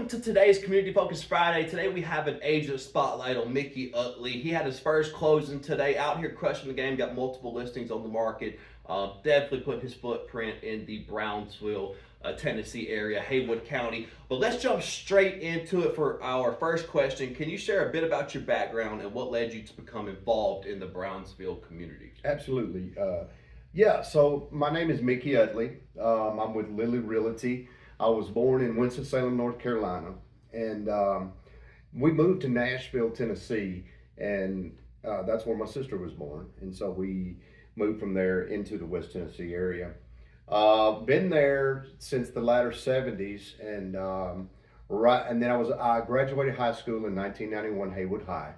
to today's Community Focus Friday. Today we have an agent spotlight on Mickey Utley. He had his first closing today, out here crushing the game, got multiple listings on the market. Definitely put his footprint in the Brownsville, Tennessee area, Haywood County. But let's jump straight into it for our first question. Can you share a bit about your background and what led you to become involved in the Brownsville community? Absolutely. So my name is Mickey Utley. I'm with Lilly Realty. I was born in Winston-Salem, North Carolina, and we moved to Nashville, Tennessee, and that's where my sister was born. And so we moved from there into the West Tennessee area. Been there since the latter 70s, and and then I graduated high school in 1991, Haywood High.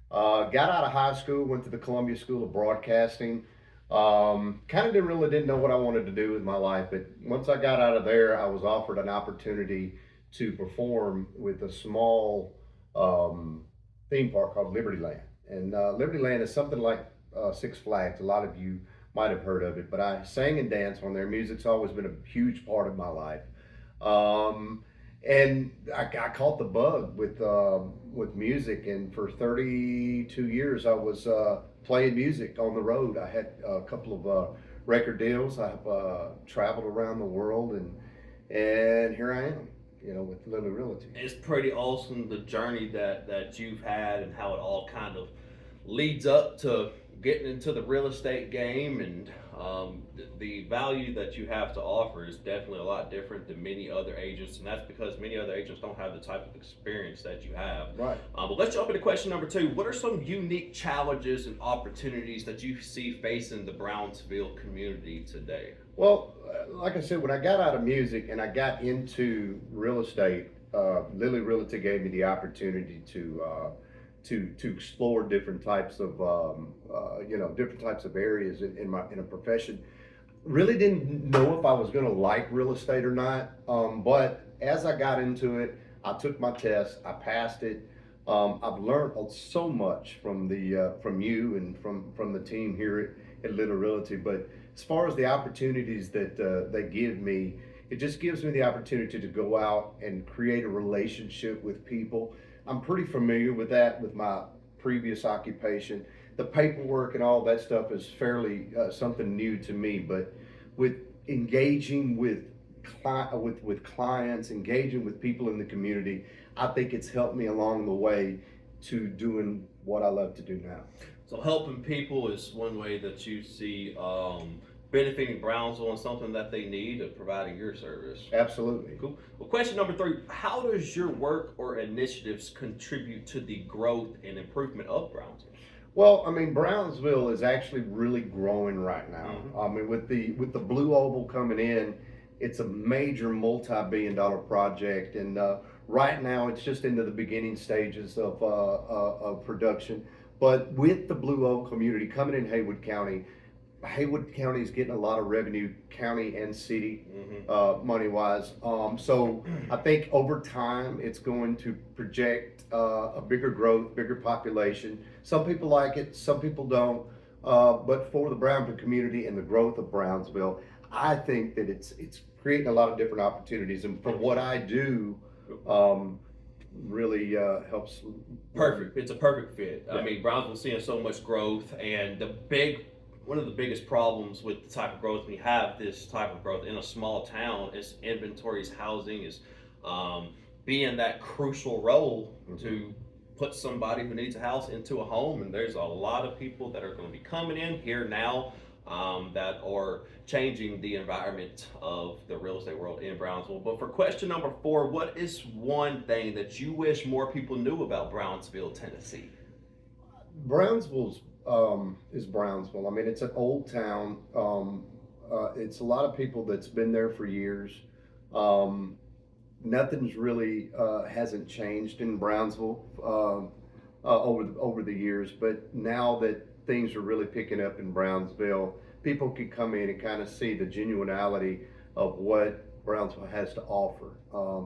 Got out of high school, went to the Columbia School of Broadcasting. Kind of didn't know what I wanted to do with my life, but once I got out of there, I was offered an opportunity to perform with a small theme park called Liberty Land. And Liberty Land is something like Six Flags. A lot of you might have heard of it, but I sang and danced on there. Music's always been a huge part of my life. And I caught the bug with music, and for 32 years I was playing music on the road. I had a couple of record deals. I've traveled around the world, and here I am, with Lilly Realty. It's pretty awesome, the journey that you've had and how it all kind of leads up to getting into the real estate game, and the value that you have to offer is definitely a lot different than many other agents, and that's because many other agents don't have the type of experience that you have. Right. But let's jump into question number 2. What are some unique challenges and opportunities that you see facing the Brownsville community today? Well, like I said, when I got out of music and I got into real estate, Lilly Realty gave me the opportunity to explore different types of different types of areas in a profession. Really didn't know if I was going to like real estate or not, but as I got into it, I took my test, I passed it. I've learned so much from you and from the team here at Lilly Realty. But as far as the opportunities that they give me, it just gives me the opportunity to go out and create a relationship with people. I'm pretty familiar with that with my previous occupation. The paperwork and all that stuff is fairly something new to me, but with engaging with clients, engaging with people in the community, I think it's helped me along the way to doing what I love to do now. So helping people is one way that you see benefiting Brownsville and something that they need of providing your service. Absolutely. Cool. Well, question number 3, how does your work or initiatives contribute to the growth and improvement of Brownsville? Well, I mean, Brownsville is actually really growing right now. Mm-hmm. I mean, with the Blue Oval coming in, it's a major multi-billion-dollar project, and right now it's just into the beginning stages of production. But with the Blue Oval community coming in Haywood County is getting a lot of revenue, county and city, money-wise. So I think over time it's going to project a bigger growth, bigger population. Some people like it, some people don't. But for the Brownsville community and the growth of Brownsville, I think that it's creating a lot of different opportunities. And for what I do, really helps. Perfect. It's a perfect fit. Yeah. I mean, Brownsville's seeing so much growth, and one of the biggest problems with the type of growth we have, this type of growth in a small town, is inventories, housing is being that crucial role to put somebody who needs a house into a home. And there's a lot of people that are going to be coming in here now that are changing the environment of the real estate world in Brownsville. But for question number 4, what is one thing that you wish more people knew about Brownsville, Tennessee? Brownsville's is Brownsville. I mean, it's an old town. It's a lot of people that's been there for years. Nothing's really hasn't changed in Brownsville over the years, but now that things are really picking up in Brownsville, people can come in and kind of see the genuinity of what Brownsville has to offer.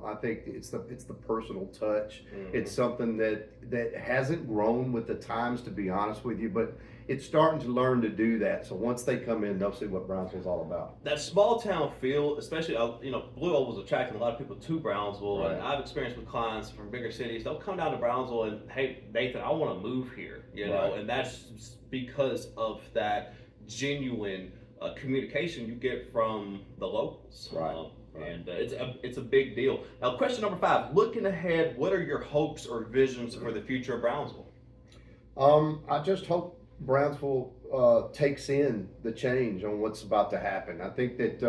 I think it's the personal touch. Mhm. It's something that hasn't grown with the times, to be honest with you, but it's starting to learn to do that. So once they come in, they'll see what Brownsville's all about. That small town feel, especially Blue Oval's attracting a lot of people to Brownsville, Right. and I've experienced with clients from bigger cities. They'll come down to Brownsville and, hey, Nathan, I want to move here, Right. and that's because of that genuine communication you get from the locals. Right. Right. And it's a big deal. Now, question number 5: looking ahead, what are your hopes or visions for the future of Brownsville? I just hope Brownsville takes in the change on what's about to happen. I think that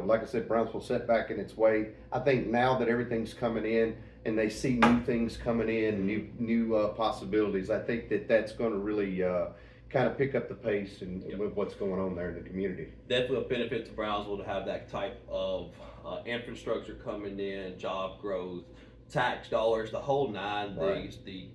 like I said, Brownsville set back in its way. I think now that everything's coming in and they see new things coming in, new possibilities, I think that that's going to really kind of pick up the pace and with what's going on there in the community. Definitely a benefit to Brownsville to have that type of infrastructure coming in, job growth, tax dollars, the whole nine. Right. The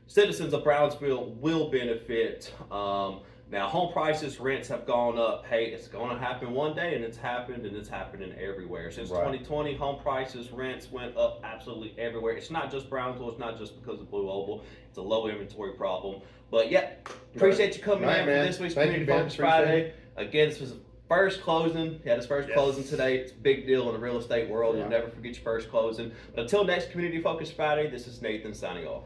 citizens of Brownsville will benefit. Now, home prices, rents have gone up. Hey, it's going to happen one day, and it's happened, and it's happening everywhere. Since Right. 2020, home prices, rents went up absolutely everywhere. It's not just Brownsville. It's not just because of Blue Oval. It's a low inventory problem. But yeah, appreciate you coming Right, in man. for this week's Thank you, Community Ben. Focus Appreciate Friday. Again, this was his first closing. He had his first Yes. closing today. It's a big deal in the real estate world. Yeah. You'll never forget your first closing. But until next Community Focus Friday, this is Nathan signing off.